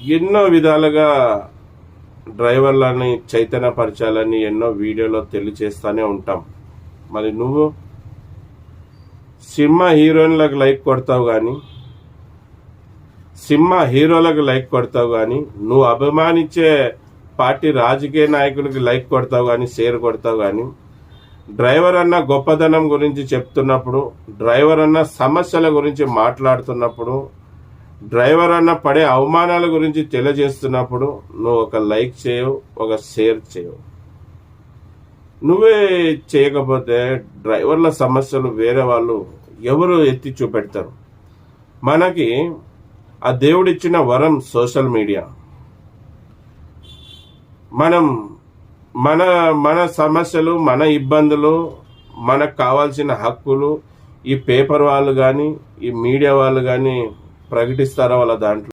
ఎన్నో విధాలుగా డ్రైవర్లని చైతన్యపరచాలని ఎన్నో వీడియోలో తెలియచేస్తూనే ఉంటాం. మరి నువ్వు సినిమా హీరోయిన్లకు లైక్ కొడతావు కానీ, సినిమా హీరోలకు లైక్ కొడతావు కానీ, నువ్వు అభిమానించే పార్టీ రాజకీయ నాయకులకి లైక్ కొడతావు కానీ, షేర్ కొడతావు కానీ, డ్రైవర్ అన్న గొప్పదనం గురించి చెప్తున్నప్పుడు, డ్రైవర్ అన్న సమస్యల గురించి మాట్లాడుతున్నప్పుడు, డ్రైవర్ అన్న పడే అవమానాల గురించి తెలియజేస్తున్నప్పుడు నువ్వు ఒక లైక్ చేయవు, ఒక షేర్ చేయవు. నువ్వే చేయకపోతే డ్రైవర్ల సమస్యలు వేరే వాళ్ళు ఎవరు ఎత్తి చూపెడతారు? మనకి ఆ దేవుడిచ్చిన వరం సోషల్ మీడియా. మనం మన మన సమస్యలు, మన ఇబ్బందులు, మనకు కావాల్సిన హక్కులు ఈ పేపర్ వాళ్ళు కానీ, ఈ మీడియా వాళ్ళు కానీ ప్రకటిస్తారా వాళ్ళ దాంట్లో?